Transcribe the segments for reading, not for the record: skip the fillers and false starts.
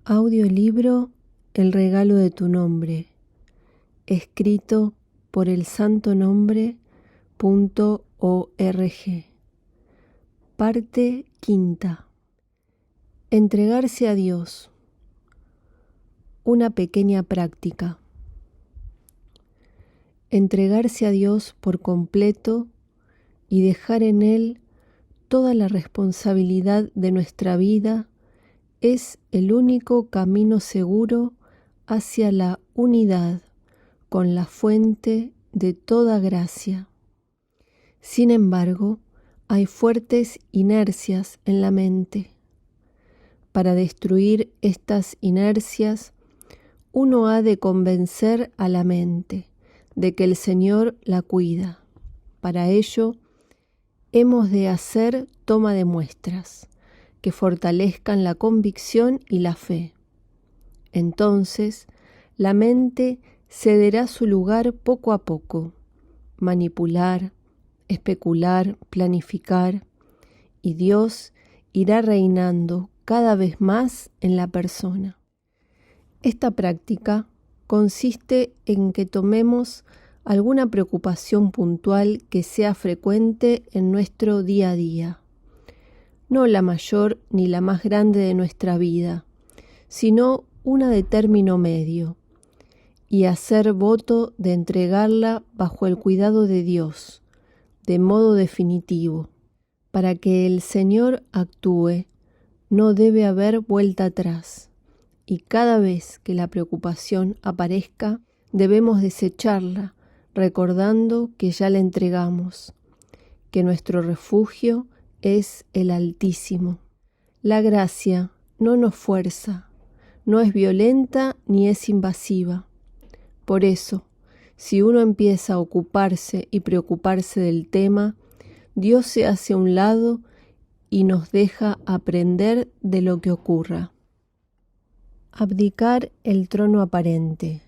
Audiolibro El regalo de tu nombre, escrito por elsantonombre.org. Parte quinta. Entregarse a Dios. Una pequeña práctica. Entregarse a Dios por completo y dejar en Él toda la responsabilidad de nuestra vida es el único camino seguro hacia la unidad con la fuente de toda gracia. Sin embargo, hay fuertes inercias en la mente. Para destruir estas inercias, uno ha de convencer a la mente de que el Señor la cuida. Para ello, hemos de hacer toma de muestras que fortalezcan la convicción y la fe. Entonces, la mente cederá su lugar poco a poco, manipular, especular, planificar, y Dios irá reinando cada vez más en la persona. Esta práctica consiste en que tomemos alguna preocupación puntual que sea frecuente en nuestro día a día, no la mayor ni la más grande de nuestra vida, sino una de término medio, y hacer voto de entregarla bajo el cuidado de Dios, de modo definitivo. Para que el Señor actúe, no debe haber vuelta atrás, y cada vez que la preocupación aparezca, debemos desecharla, recordando que ya la entregamos, que nuestro refugio es el Altísimo. La gracia no nos fuerza, no es violenta ni es invasiva. Por eso, si uno empieza a ocuparse y preocuparse del tema, Dios se hace a un lado y nos deja aprender de lo que ocurra. Abdicar el trono aparente.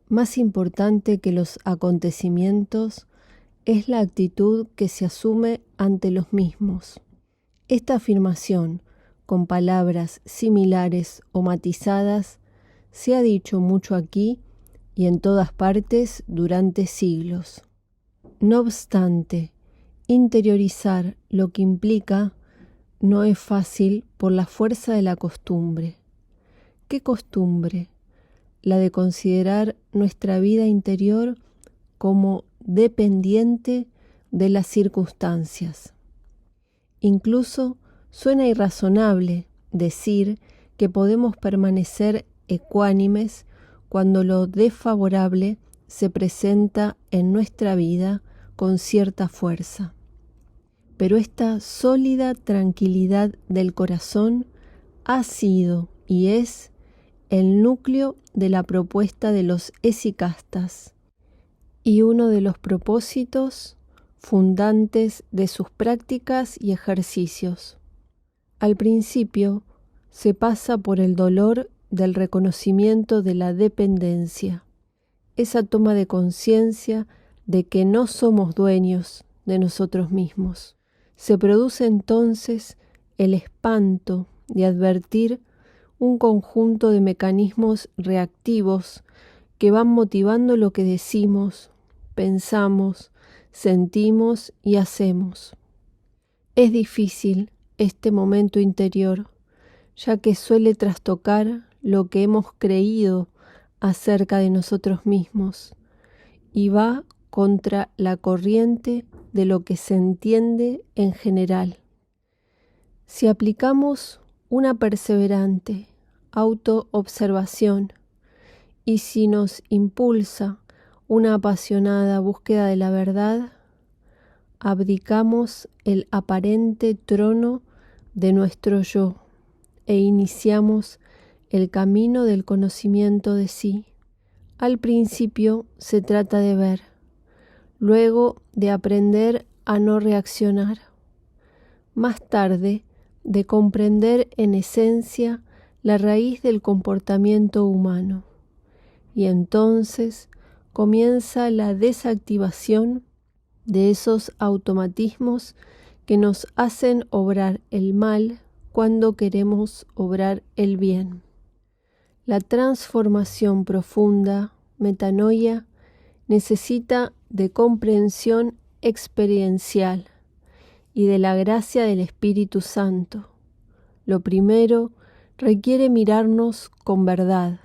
Más importante que los acontecimientos es la actitud que se asume ante los mismos. Esta afirmación, con palabras similares o matizadas, se ha dicho mucho aquí y en todas partes durante siglos. No obstante, interiorizar lo que implica no es fácil por la fuerza de la costumbre. ¿Qué costumbre? La de considerar nuestra vida interior como dependiente de las circunstancias. Incluso suena irrazonable decir que podemos permanecer ecuánimes cuando lo desfavorable se presenta en nuestra vida con cierta fuerza. Pero esta sólida tranquilidad del corazón ha sido y es el núcleo de la propuesta de los esicastas y uno de los propósitos fundantes de sus prácticas y ejercicios. Al principio se pasa por el dolor del reconocimiento de la dependencia, esa toma de conciencia de que no somos dueños de nosotros mismos. Se produce entonces el espanto de advertir un conjunto de mecanismos reactivos que van motivando lo que decimos, pensamos, sentimos y hacemos. Es difícil este momento interior, ya que suele trastocar lo que hemos creído acerca de nosotros mismos y va contra la corriente de lo que se entiende en general. Si aplicamos una perseverante autoobservación y si nos impulsa una apasionada búsqueda de la verdad, abdicamos el aparente trono de nuestro yo e iniciamos el camino del conocimiento de sí. Al principio se trata de ver, luego de aprender a no reaccionar, más tarde de comprender en esencia la raíz del comportamiento humano, y entonces comienza la desactivación de esos automatismos que nos hacen obrar el mal cuando queremos obrar el bien. La transformación profunda, metanoia, necesita de comprensión experiencial y de la gracia del Espíritu Santo. Lo primero requiere mirarnos con verdad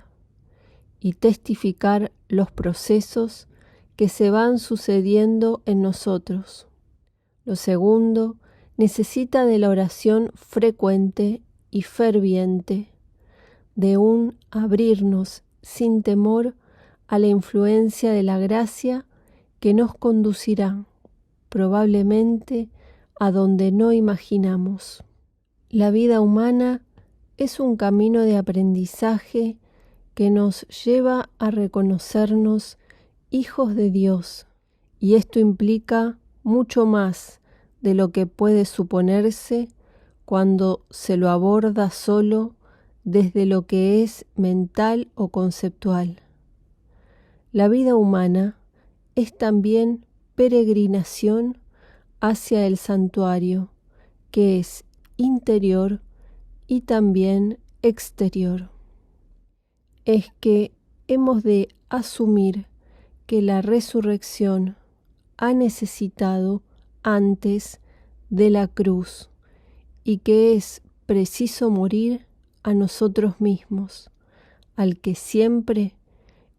y testificar los procesos que se van sucediendo en nosotros. Lo segundo necesita de la oración frecuente y ferviente, de un abrirnos sin temor a la influencia de la gracia que nos conducirá, probablemente, a donde no imaginamos. La vida humana es un camino de aprendizaje que nos lleva a reconocernos hijos de Dios, y esto implica mucho más de lo que puede suponerse cuando se lo aborda solo desde lo que es mental o conceptual. La vida humana es también peregrinación hacia el santuario, que es interior y también exterior. Es que hemos de asumir que la resurrección ha necesitado antes de la cruz y que es preciso morir a nosotros mismos, al que siempre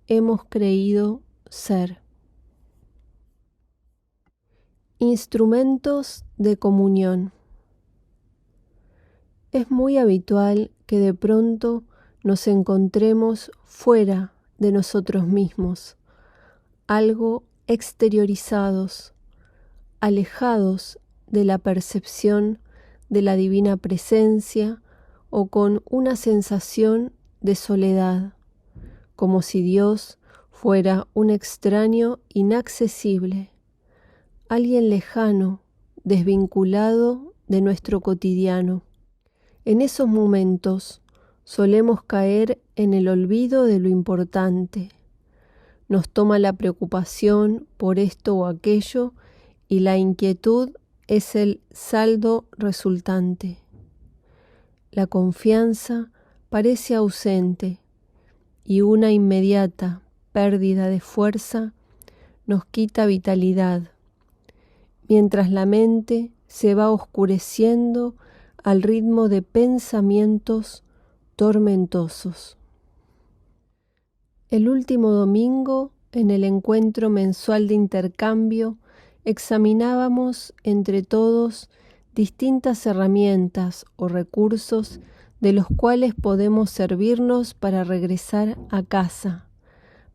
hemos creído ser. Instrumentos de comunión. Es muy habitual que de pronto nos encontremos fuera de nosotros mismos, algo exteriorizados, alejados de la percepción de la divina presencia o con una sensación de soledad, como si Dios fuera un extraño inaccesible, alguien lejano, desvinculado de nuestro cotidiano. En esos momentos solemos caer en el olvido de lo importante. Nos toma la preocupación por esto o aquello y la inquietud es el saldo resultante. La confianza parece ausente y una inmediata pérdida de fuerza nos quita vitalidad, mientras la mente se va oscureciendo al ritmo de pensamientos tormentosos. El último domingo, en el encuentro mensual de intercambio, examinábamos entre todos distintas herramientas o recursos de los cuales podemos servirnos para regresar a casa,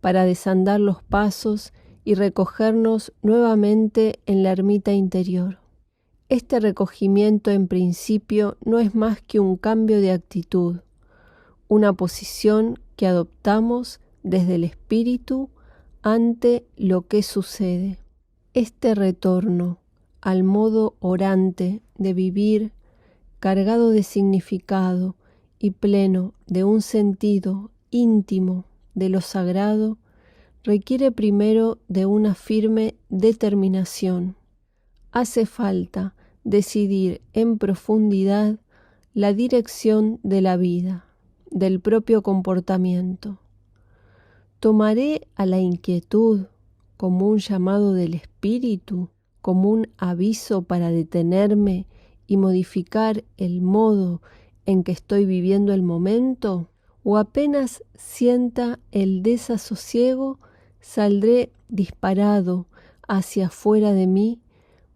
para desandar los pasos y recogernos nuevamente en la ermita interior. Este recogimiento en principio no es más que un cambio de actitud, una posición que adoptamos desde el espíritu ante lo que sucede. Este retorno al modo orante de vivir, cargado de significado y pleno de un sentido íntimo de lo sagrado, requiere primero de una firme determinación. Hace falta decidir en profundidad la dirección de la vida, del propio comportamiento. ¿Tomaré a la inquietud como un llamado del espíritu, como un aviso para detenerme y modificar el modo en que estoy viviendo el momento? ¿O apenas sienta el desasosiego, saldré disparado hacia afuera de mí,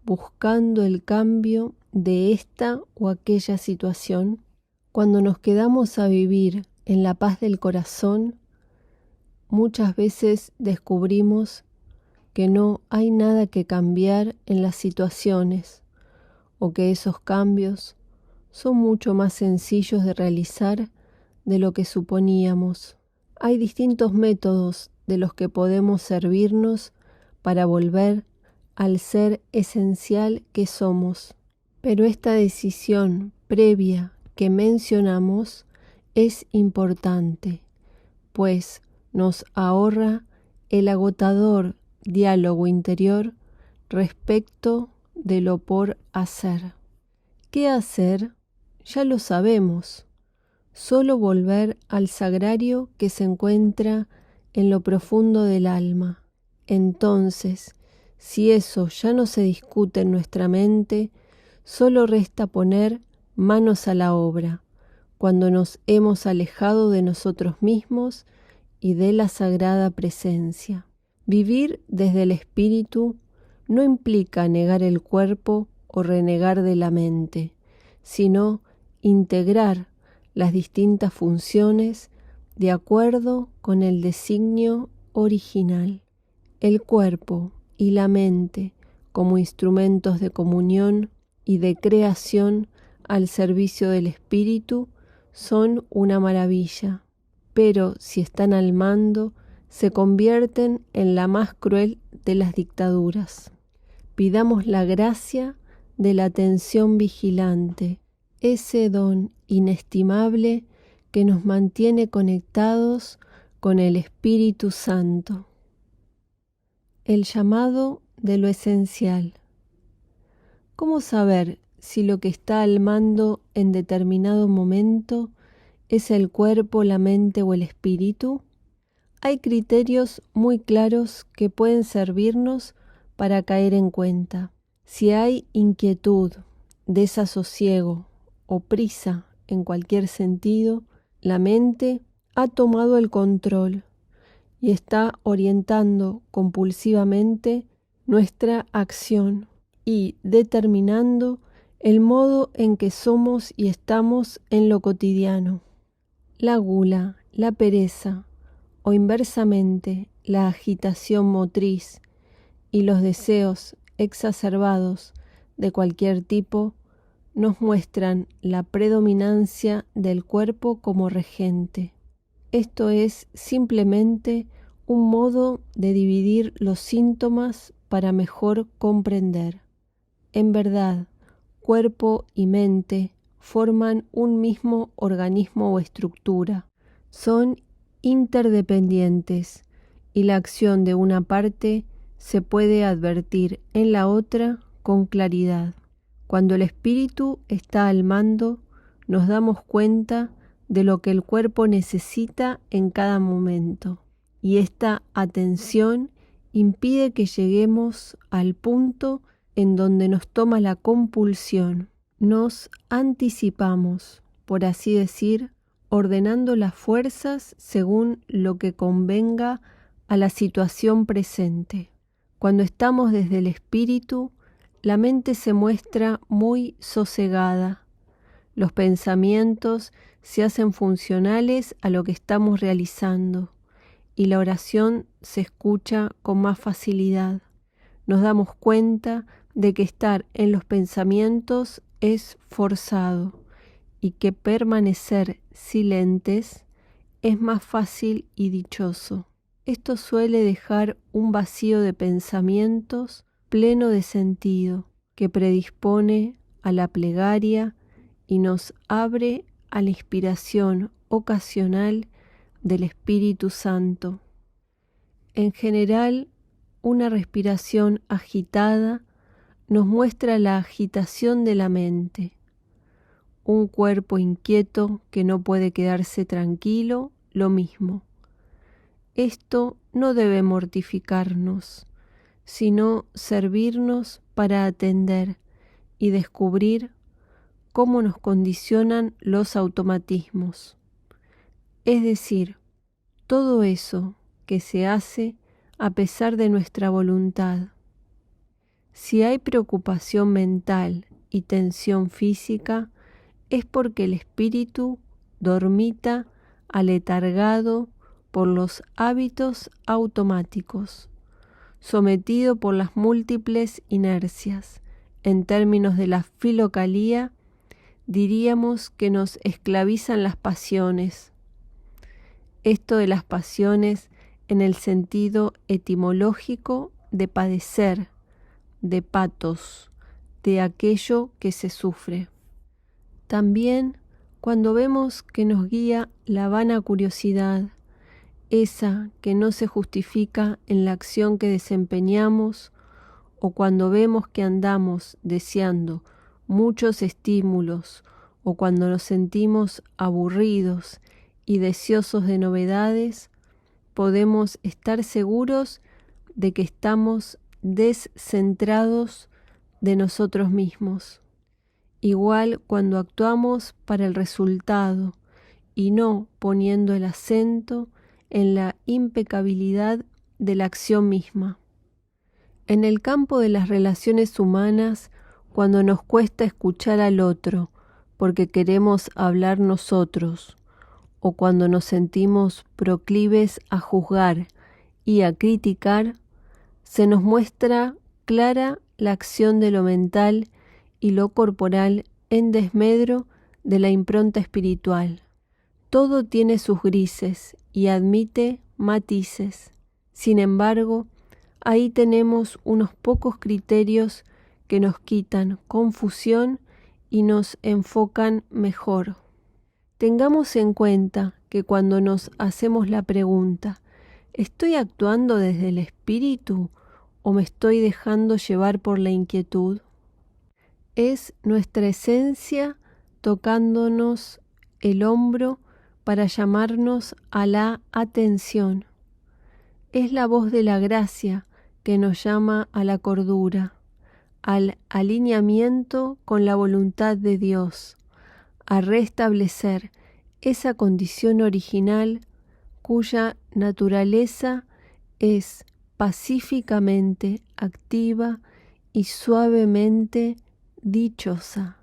buscando el cambio de esta o aquella situación? Cuando nos quedamos a vivir en la paz del corazón, muchas veces descubrimos que no hay nada que cambiar en las situaciones, o que esos cambios son mucho más sencillos de realizar de lo que suponíamos. Hay distintos métodos de los que podemos servirnos para volver al ser esencial que somos, pero esta decisión previa que mencionamos es importante, pues nos ahorra el agotador diálogo interior respecto de lo por hacer. ¿Qué hacer? ya lo sabemos. Solo volver al sagrario que se encuentra en lo profundo del alma. Entonces, si eso ya no se discute en nuestra mente, solo resta poner manos a la obra, cuando nos hemos alejado de nosotros mismos y de la sagrada presencia. Vivir desde el espíritu no implica negar el cuerpo o renegar de la mente, sino integrar las distintas funciones de acuerdo con el designio original. El cuerpo y la mente como instrumentos de comunión y de creación al servicio del espíritu son una maravilla, pero si están al mando, se convierten en la más cruel de las dictaduras. Pidamos la gracia de la atención vigilante, ese don inestimable que nos mantiene conectados con el Espíritu Santo. El llamado de lo esencial. ¿Cómo saber si lo que está al mando en determinado momento es el cuerpo, la mente o el espíritu? Hay criterios muy claros que pueden servirnos para caer en cuenta. Si hay inquietud, desasosiego o prisa en cualquier sentido, la mente ha tomado el control y está orientando compulsivamente nuestra acción y determinando el modo en que somos y estamos en lo cotidiano. La gula, la pereza o inversamente la agitación motriz y los deseos exacerbados de cualquier tipo nos muestran la predominancia del cuerpo como regente. Esto es simplemente un modo de dividir los síntomas para mejor comprender. En verdad, cuerpo y mente forman un mismo organismo o estructura. Son interdependientes y la acción de una parte se puede advertir en la otra con claridad. Cuando el espíritu está al mando, nos damos cuenta de lo que el cuerpo necesita en cada momento, y esta atención impide que lleguemos al punto en donde nos toma la compulsión. Nos anticipamos, por así decir, ordenando las fuerzas según lo que convenga a la situación presente. Cuando estamos desde el espíritu, la mente se muestra muy sosegada. Los pensamientos se hacen funcionales a lo que estamos realizando y la oración se escucha con más facilidad. Nos damos cuenta de que estar en los pensamientos es forzado y que permanecer silentes es más fácil y dichoso. Esto suele dejar un vacío de pensamientos pleno de sentido que predispone a la plegaria y nos abre a la inspiración ocasional del Espíritu Santo. En general, una respiración agitada nos muestra la agitación de la mente. Un cuerpo inquieto que no puede quedarse tranquilo, lo mismo. Esto no debe mortificarnos, sino servirnos para atender y descubrir cómo nos condicionan los automatismos. Es decir, todo eso que se hace a pesar de nuestra voluntad. Si hay preocupación mental y tensión física, es porque el espíritu dormita aletargado por los hábitos automáticos, sometido por las múltiples inercias. En términos de la filocalía, diríamos que nos esclavizan las pasiones. Esto de las pasiones en el sentido etimológico de padecer, de patos, de aquello que se sufre. También cuando vemos que nos guía la vana curiosidad, esa que no se justifica en la acción que desempeñamos, o cuando vemos que andamos deseando muchos estímulos o cuando nos sentimos aburridos y deseosos de novedades, podemos estar seguros de que estamos descentrados de nosotros mismos. Igual cuando actuamos para el resultado y no poniendo el acento en la impecabilidad de la acción misma. En el campo de las relaciones humanas, cuando nos cuesta escuchar al otro porque queremos hablar nosotros, o cuando nos sentimos proclives a juzgar y a criticar, se nos muestra clara la acción de lo mental y lo corporal en desmedro de la impronta espiritual. Todo tiene sus grises y admite matices. Sin embargo, ahí tenemos unos pocos criterios que nos quitan confusión y nos enfocan mejor. Tengamos en cuenta que cuando nos hacemos la pregunta, ¿estoy actuando desde el espíritu o me estoy dejando llevar por la inquietud? Es nuestra esencia tocándonos el hombro para llamarnos a la atención. Es la voz de la gracia que nos llama a la cordura, al alineamiento con la voluntad de Dios, a restablecer esa condición original cuya naturaleza es pacíficamente activa y suavemente dichosa.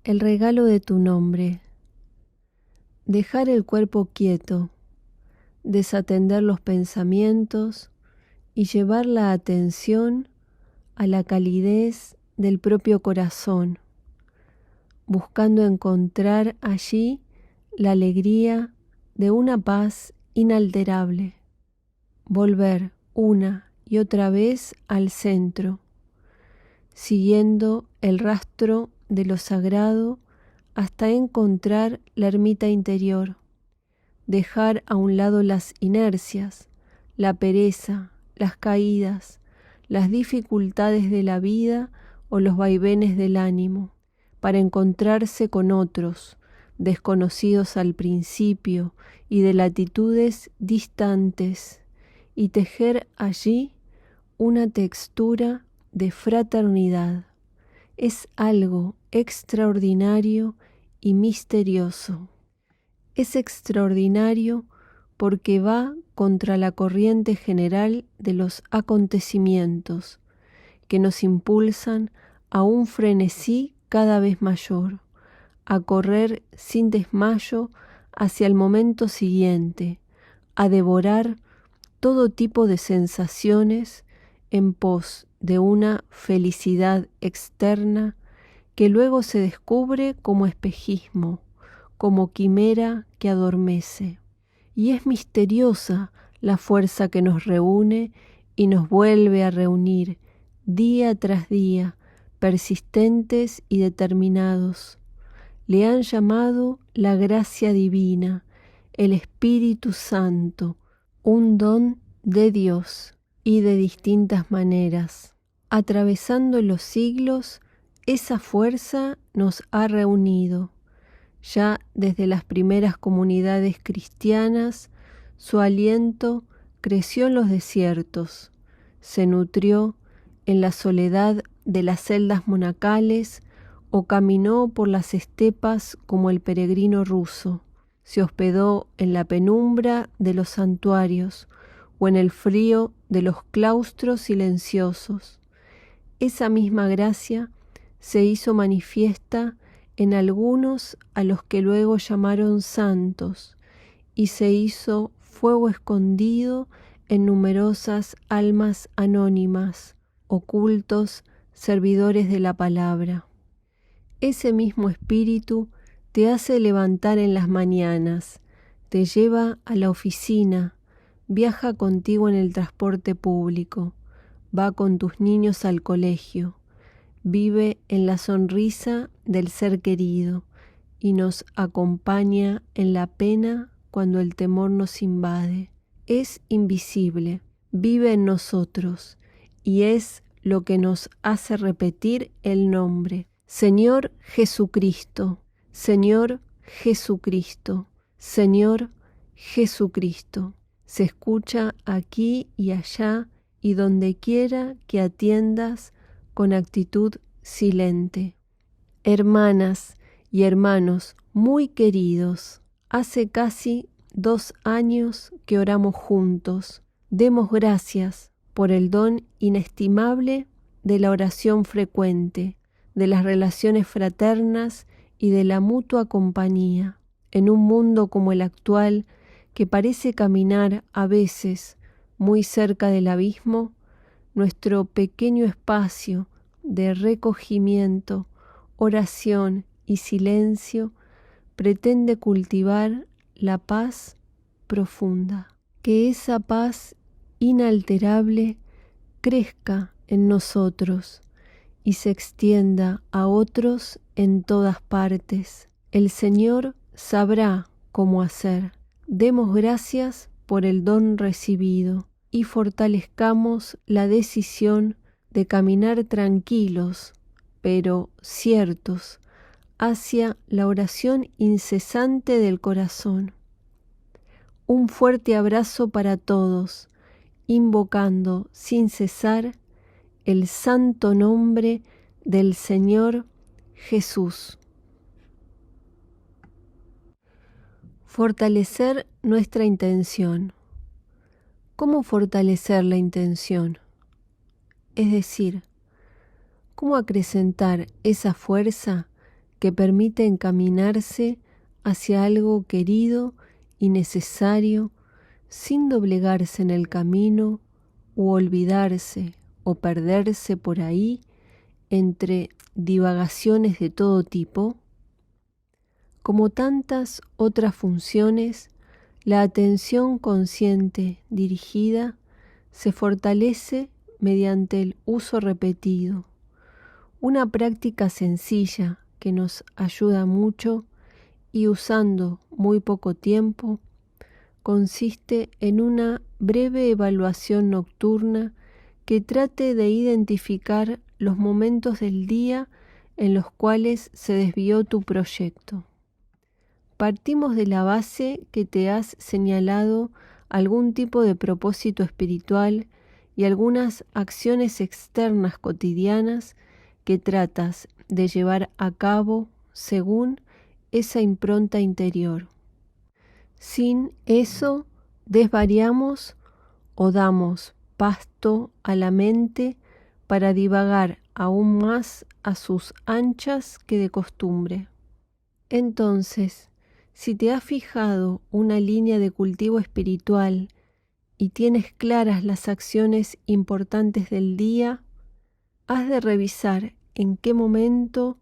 El regalo de tu nombre. Dejar el cuerpo quieto, desatender los pensamientos y llevar la atención a la calidez del propio corazón, buscando encontrar allí la alegría de una paz inalterable. Volver una y otra vez al centro, siguiendo el rastro de lo sagrado hasta encontrar la ermita interior. Dejar a un lado las inercias, la pereza, las caídas, las dificultades de la vida o los vaivenes del ánimo, para encontrarse con otros, desconocidos al principio y de latitudes distantes, y tejer allí una textura de fraternidad. Es algo extraordinario y misterioso. Es extraordinario porque va contra la corriente general de los acontecimientos que nos impulsan a un frenesí cada vez mayor, a correr sin desmayo hacia el momento siguiente, a devorar todo tipo de sensaciones en pos de una felicidad externa que luego se descubre como espejismo, como quimera que adormece. Y es misteriosa la fuerza que nos reúne y nos vuelve a reunir día tras día, persistentes y determinados. Le han llamado la gracia divina, el Espíritu Santo, un don de Dios y de distintas maneras. Atravesando los siglos, esa fuerza nos ha reunido. Ya desde las primeras comunidades cristianas, su aliento creció en los desiertos, se nutrió en la soledad de las celdas monacales o caminó por las estepas como el peregrino ruso, se hospedó en la penumbra de los santuarios o en el frío de los claustros silenciosos. Esa misma gracia se hizo manifiesta en algunos a los que luego llamaron santos, y se hizo fuego escondido en numerosas almas anónimas, ocultos servidores de la palabra. Ese mismo espíritu te hace levantar en las mañanas, te lleva a la oficina, viaja contigo en el transporte público, va con tus niños al colegio, vive en la sonrisa del ser querido y nos acompaña en la pena cuando el temor nos invade. Es invisible, vive en nosotros y es lo que nos hace repetir el nombre, Señor Jesucristo, Señor Jesucristo, Señor Jesucristo. Se escucha aquí y allá y donde quiera que atiendas con actitud silente. Hermanas y hermanos muy queridos, hace casi 2 años que oramos juntos. Demos gracias por el don inestimable de la oración frecuente, de las relaciones fraternas y de la mutua compañía. En un mundo como el actual, que parece caminar a veces muy cerca del abismo, nuestro pequeño espacio de recogimiento, oración y silencio pretende cultivar la paz profunda. Que esa paz inalterable crezca en nosotros y se extienda a otros en todas partes. El Señor sabrá cómo hacer. Demos gracias por el don recibido y fortalezcamos la decisión de caminar tranquilos, pero ciertos, hacia la oración incesante del corazón. Un fuerte abrazo para todos, invocando sin cesar el santo nombre del Señor Jesús. Fortalecer nuestra intención. ¿Cómo fortalecer la intención? Es decir, ¿cómo acrecentar esa fuerza que permite encaminarse hacia algo querido y necesario sin doblegarse en el camino u olvidarse o perderse por ahí entre divagaciones de todo tipo? Como tantas otras funciones, la atención consciente dirigida se fortalece mediante el uso repetido. Una práctica sencilla que nos ayuda mucho y usando muy poco tiempo consiste en una breve evaluación nocturna que trate de identificar los momentos del día en los cuales se desvió tu proyecto. Partimos de la base que te has señalado algún tipo de propósito espiritual y algunas acciones externas cotidianas que tratas de llevar a cabo según esa impronta interior. Sin eso, desvariamos o damos pasto a la mente para divagar aún más a sus anchas que de costumbre. Entonces, si te has fijado una línea de cultivo espiritual y tienes claras las acciones importantes del día, has de revisar en qué momento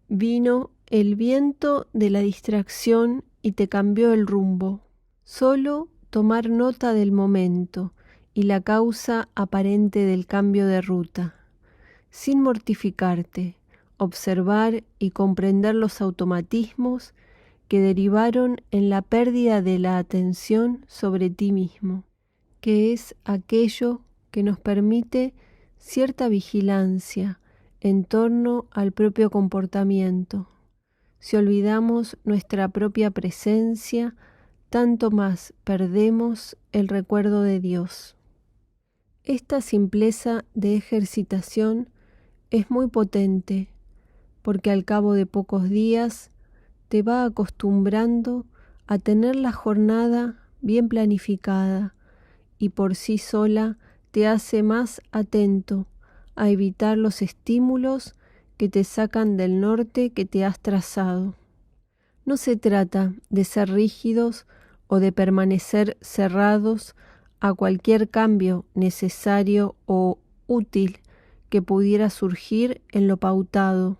vino el viento de la distracción y te cambió el rumbo. Solo tomar nota del momento y la causa aparente del cambio de ruta. Sin mortificarte, observar y comprender los automatismos que derivaron en la pérdida de la atención sobre ti mismo, que es aquello que nos permite cierta vigilancia en torno al propio comportamiento. Si olvidamos nuestra propia presencia, tanto más perdemos el recuerdo de Dios. Esta simpleza de ejercitación es muy potente, porque al cabo de pocos días te va acostumbrando a tener la jornada bien planificada y por sí sola te hace más atento a evitar los estímulos que te sacan del norte que te has trazado. No se trata de ser rígidos o de permanecer cerrados a cualquier cambio necesario o útil que pudiera surgir en lo pautado,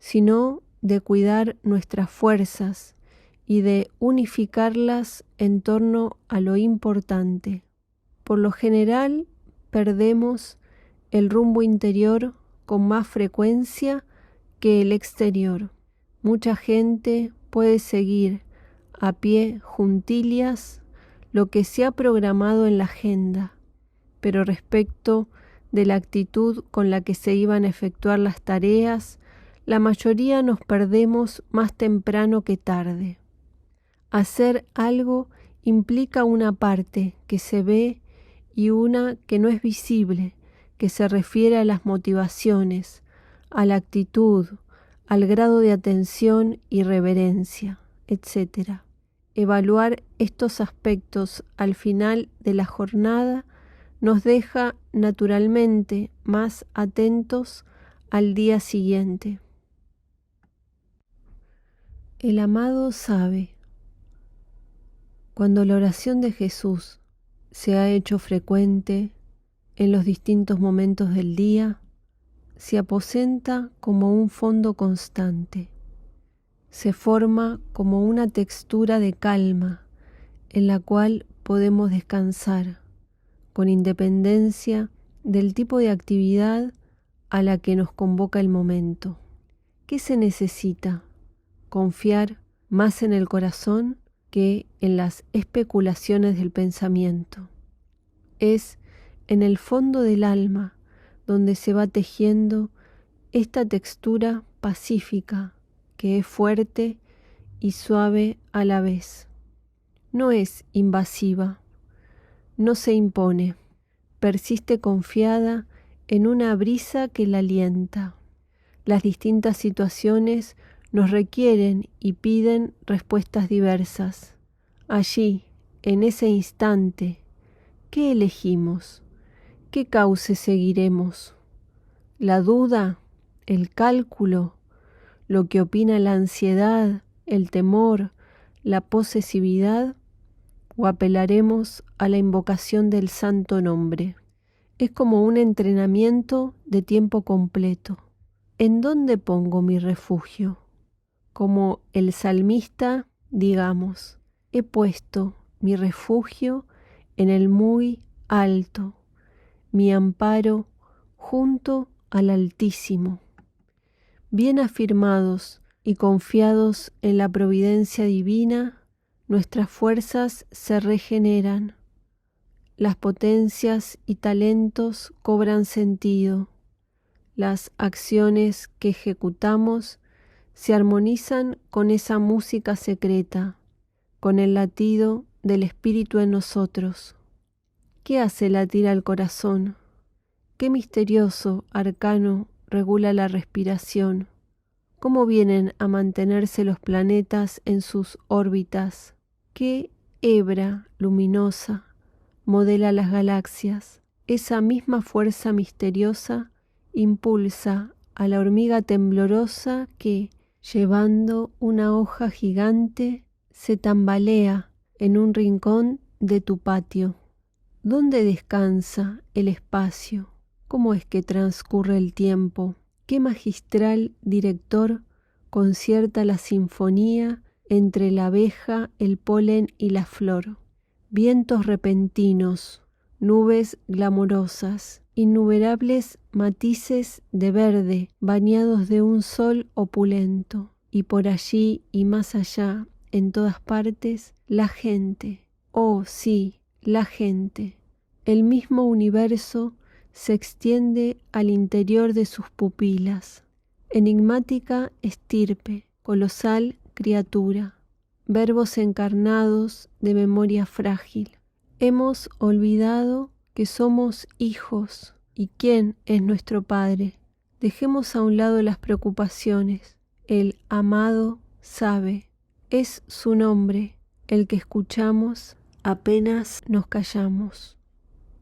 sino de cuidar nuestras fuerzas y de unificarlas en torno a lo importante. Por lo general, perdemos el rumbo interior con más frecuencia que el exterior. Mucha gente puede seguir a pie juntillas lo que se ha programado en la agenda, pero respecto de la actitud con la que se iban a efectuar las tareas, la mayoría nos perdemos más temprano que tarde. Hacer algo implica una parte que se ve y una que no es visible, que se refiere a las motivaciones, a la actitud, al grado de atención y reverencia, etc. Evaluar estos aspectos al final de la jornada nos deja naturalmente más atentos al día siguiente. El amado sabe. Cuando la oración de Jesús se ha hecho frecuente en los distintos momentos del día, se aposenta como un fondo constante, se forma como una textura de calma en la cual podemos descansar, con independencia del tipo de actividad a la que nos convoca el momento. ¿Qué se necesita? Confiar más en el corazón que en las especulaciones del pensamiento. Es en el fondo del alma donde se va tejiendo esta textura pacífica que es fuerte y suave a la vez. No es invasiva, no se impone, persiste confiada en una brisa que la alienta. Las distintas situaciones nos requieren y piden respuestas diversas. Allí, en ese instante, ¿qué elegimos? ¿Qué cauce seguiremos? ¿La duda? ¿El cálculo? ¿Lo que opina la ansiedad? ¿El temor? ¿La posesividad? ¿O apelaremos a la invocación del santo nombre? Es como un entrenamiento de tiempo completo. ¿En dónde pongo mi refugio? Como el salmista, digamos, he puesto mi refugio en el muy alto, mi amparo junto al Altísimo. Bien afirmados y confiados en la providencia divina, nuestras fuerzas se regeneran, las potencias y talentos cobran sentido, las acciones que ejecutamos se armonizan con esa música secreta, con el latido del Espíritu en nosotros. ¿Qué hace latir al corazón? ¿Qué misterioso arcano regula la respiración? ¿Cómo vienen a mantenerse los planetas en sus órbitas? ¿Qué hebra luminosa modela las galaxias? Esa misma fuerza misteriosa impulsa a la hormiga temblorosa que, llevando una hoja gigante, se tambalea en un rincón de tu patio. ¿Dónde descansa el espacio? ¿Cómo es que transcurre el tiempo? ¿Qué magistral director concierta la sinfonía entre la abeja, el polen y la flor? Vientos repentinos, nubes glamorosas, innumerables matices de verde bañados de un sol opulento, y por allí y más allá, en todas partes, la gente. Oh, sí, la gente. El mismo universo se extiende al interior de sus pupilas. Enigmática estirpe, colosal criatura, verbos encarnados de memoria frágil. Hemos olvidado que somos hijos y quién es nuestro Padre. Dejemos a un lado las preocupaciones. El amado sabe. Es su nombre, el que escuchamos apenas nos callamos.